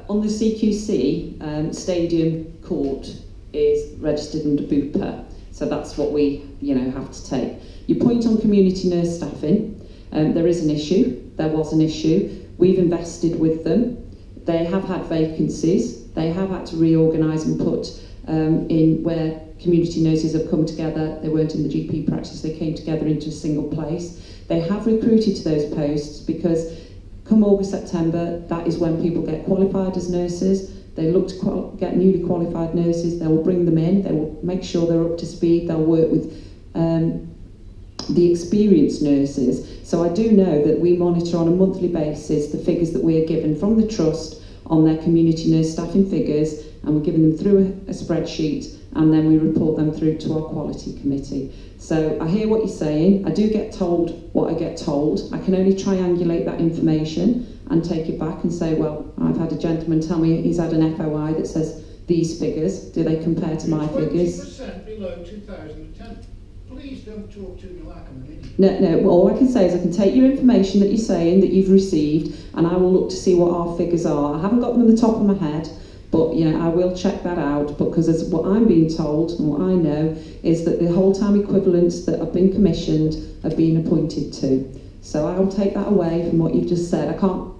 On the CQC, Stadium Court is registered under Bupa, so that's what we have to take. Your point on community nurse staffing, there is an issue. There was an issue. We've invested with them. They have had vacancies. They have had to reorganise and put in where community nurses have come together. They weren't in the GP practice. They came together into a single place. They have recruited to those posts because come August, September, that is when people get qualified as nurses. They look to get newly qualified nurses. They will bring them in. They will make sure they're up to speed. They'll work with the experienced nurses. So I do know that we monitor on a monthly basis the figures that we are given from the Trust on their community nurse staffing figures, and we're giving them through a spreadsheet, and then we report them through to our quality committee. So I hear what you're saying. I do get told what I get told. I can only triangulate that information and take it back and say, well, I've had a gentleman tell me he's had an FOI that says these figures. Do they compare to my figures? 20% below 2010. Please don't talk to me like I'm an idiot. No, all I can say is I can take your information that you're saying that you've received, and I will look to see what our figures are. I haven't got them on the top of my head, but I will check that out, because as what I'm being told and what I know is that the whole time equivalents that have been commissioned have been appointed to. So I will take that away from what you've just said. I can't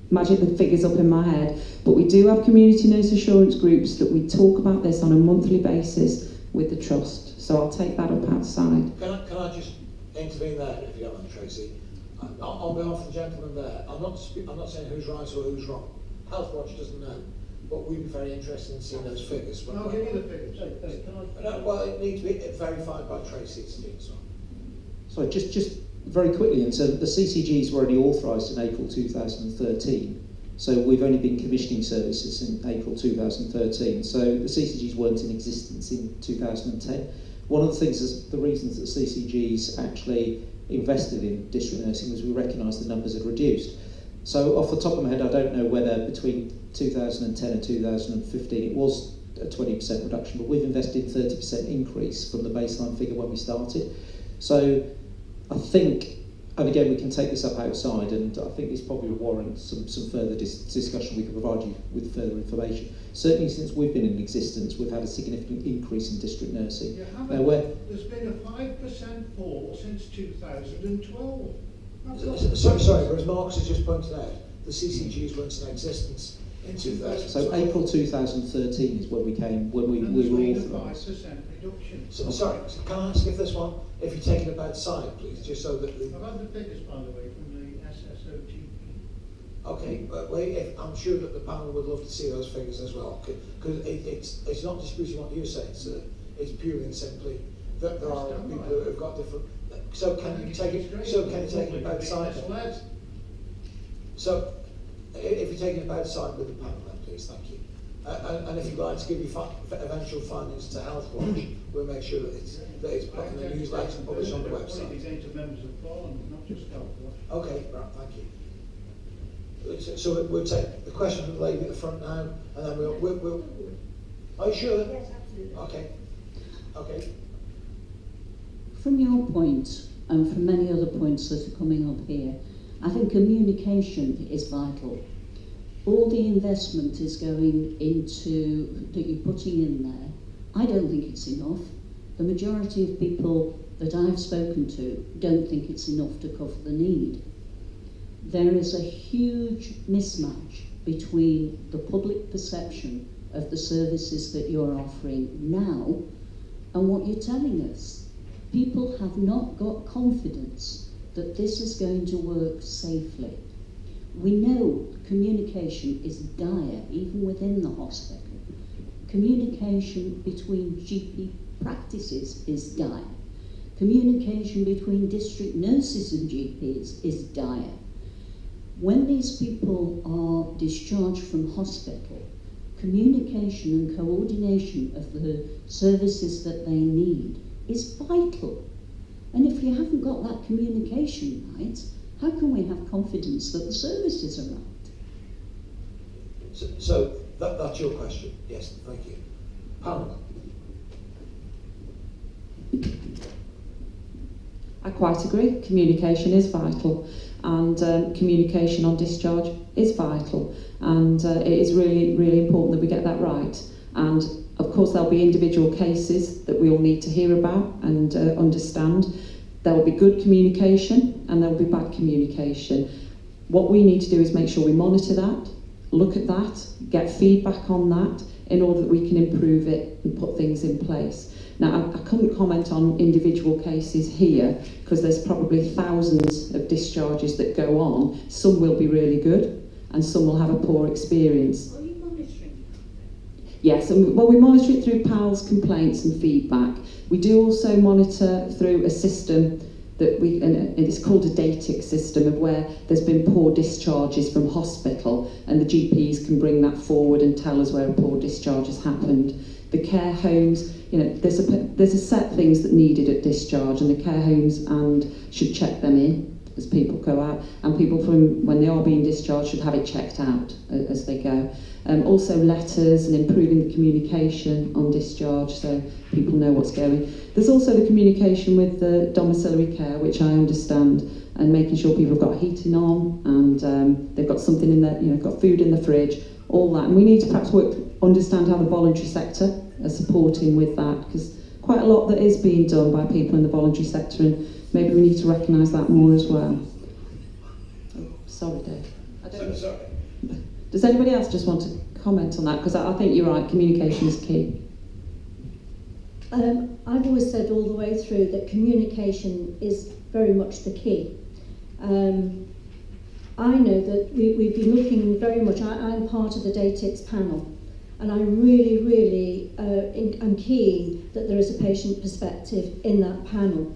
magic the figures up in my head, but we do have community nurse assurance groups that we talk about this on a monthly basis with the Trust. So I'll take that up outside. Can I just intervene there, if you don't mind, Tracy? On behalf of the gentleman there, I'm not saying who's right or who's wrong. Healthwatch doesn't know, but we'd be very interested in seeing those figures. I'll give you the figures. Well, it needs to be verified by Tracy as well. So just very quickly, and so the CCGs were only authorised in April 2013. So we've only been commissioning services in April 2013. So the CCGs weren't in existence in 2010. One of the things, the reasons that CCGs actually invested in district nursing was we recognised the numbers had reduced. So off the top of my head, I don't know whether between 2010 and 2015 it was a 20% reduction, but we've invested 30% increase from the baseline figure when we started. So I think, and again, we can take this up outside, and I think this probably warrants some further discussion. We can provide you with further information. Certainly since we've been in existence, we've had a significant increase in district nursing. There's been a 5% fall since 2012. Sorry, whereas Marcus has just pointed out, the CCGs weren't in existence in 2000. So April 2013 is when we were authorised. 5% reduction. So, sorry, can I ask if this one, if you're taking it outside, please, just so that... I've had the figures, by the way, from the SSOTP. Okay, but I'm sure that the panel would love to see those figures as well, because it's not disputing what you're saying, sir. It's purely and simply that there are people who have got different... So can you take it outside? So if you're taking it outside with the panel, then please, thank you. And if you'd like to give your eventual findings to Healthwatch, we'll make sure that it's put in the newsletter and published on the website. It's members of Parliament, not just Healthwatch. Okay, right, thank you. So we'll take the question from the lady at the front now, and then we'll are you sure? Yes, absolutely. Okay. From your point, and from many other points that are coming up here, I think communication is vital. All the investment is going into, that you're putting in there. I don't think it's enough. The majority of people that I've spoken to don't think it's enough to cover the need. There is a huge mismatch between the public perception of the services that you're offering now and what you're telling us. People have not got confidence that this is going to work safely. We know communication is dire, even within the hospital. Communication between GP practices is dire. Communication between district nurses and GPs is dire. When these people are discharged from hospital, communication and coordination of the services that they need is vital. And if you haven't got that communication right, how can we have confidence that the services are right? So that's your question. Yes, thank you. Pamela. I quite agree. Communication is vital, and communication on discharge is vital, and it is really, really important that we get that right. And of course, there'll be individual cases that we all need to hear about and understand. There will be good communication and there will be bad communication. What we need to do is make sure we monitor that, look at that, get feedback on that in order that we can improve it and put things in place. Now, I couldn't comment on individual cases here because there's probably thousands of discharges that go on. Some will be really good and some will have a poor experience. Are you monitoring? Yes, and we monitor it through PALS complaints and feedback. We do also monitor through a system that it's called a DATIC system, of where there's been poor discharges from hospital, and the GPs can bring that forward and tell us where a poor discharge has happened. The care homes, there's a set things that needed at discharge, and the care homes should check them in as people go out, and people from when they are being discharged should have it checked out as they go. Also letters and improving the communication on discharge so people know what's going. There's also the communication with the domiciliary care, which I understand, and making sure people have got heating on and they've got something in there, got food in the fridge, all that. And we need to perhaps understand how the voluntary sector are supporting with that, because quite a lot that is being done by people in the voluntary sector, and maybe we need to recognise that more as well. Oh, sorry, Dave. Sorry. Does anybody else just want to comment on that? Because I think you're right, communication is key. I've always said all the way through that communication is very much the key. I know that we've been looking very much, I'm part of the DATICS panel, and I really am keen that there is a patient perspective in that panel,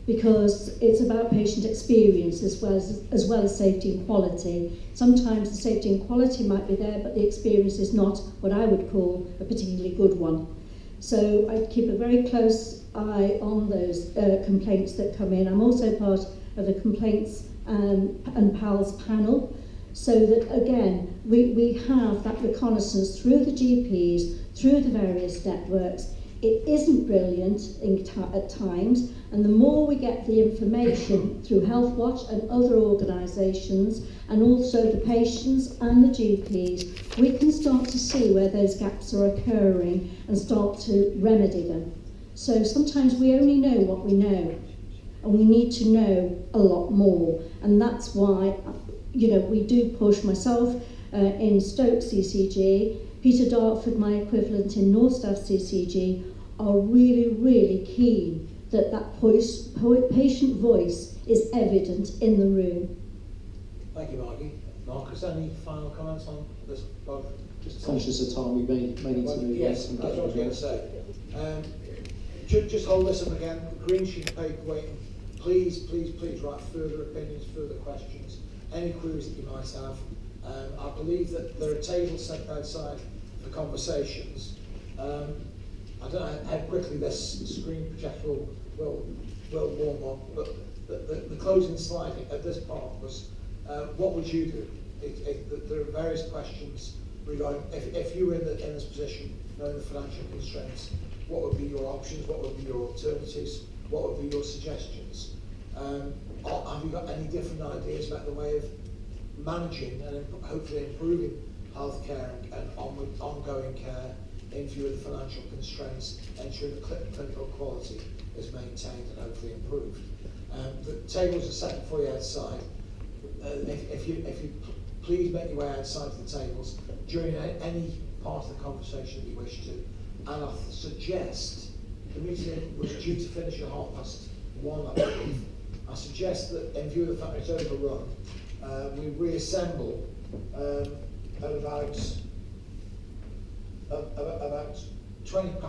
because it's about patient experience as well as safety and quality. Sometimes the safety and quality might be there, but the experience is not what I would call a particularly good one. So I keep a very close eye on those complaints that come in. I'm also part of the complaints and PALS panel, so that again we have that reconnaissance through the GPs, through the various networks. It isn't brilliant at times, and the more we get the information through Healthwatch and other organisations, and also the patients and the GPs, we can start to see where those gaps are occurring and start to remedy them. So sometimes we only know what we know, and we need to know a lot more, and that's why, you know, we do push myself in Stoke CCG, Peter Dartford, my equivalent in Northstaff CCG, are really keen that patient voice is evident in the room. Thank you, Margie. Marcus, any final comments on this? Just conscious of time, we may need to move yes, on. that's what I was going to say. Just hold this up again. Green sheet of paper waiting. Please write further opinions, further questions, any queries that you might have. I believe that there are tables set outside for conversations. I don't know how quickly this screen projector will warm up, but the closing slide at this part was, what would you do? There are various questions regarding, if you were in this position, knowing the financial constraints, what would be your options, what would be your alternatives, what would be your suggestions? Have you got any different ideas about the way of managing and hopefully improving healthcare and ongoing care in view of the financial constraints, ensuring the clinical quality is maintained and hopefully improved? The tables are set for you outside. If you please make your way outside to the tables during any part of the conversation that you wish to. And I suggest, the meeting was due to finish at 1:30, I believe. I suggest that in view of the fact it's overrun, we reassemble at about 1:20,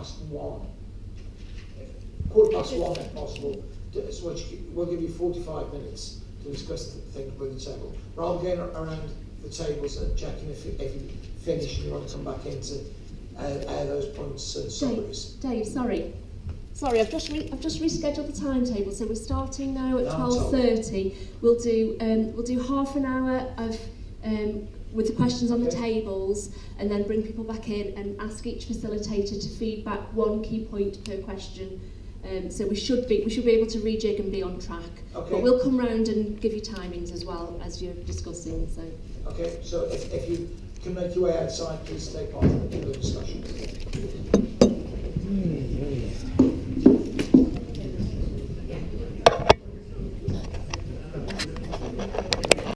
1:15 if possible, which will give you 45 minutes to discuss the things with the table. Rather than going around the tables and checking if you finish and you want to come back into those points and summaries. Dave, sorry, I've just rescheduled the timetable, so we're starting now at 12:30. We'll do half an hour of with the questions on the tables, and then bring people back in and ask each facilitator to feed back one key point per question. So we should be able to rejig and be on track. Okay. But we'll come round and give you timings as well as you're discussing. So. Okay, so if you can make your way outside, please take part in the discussion.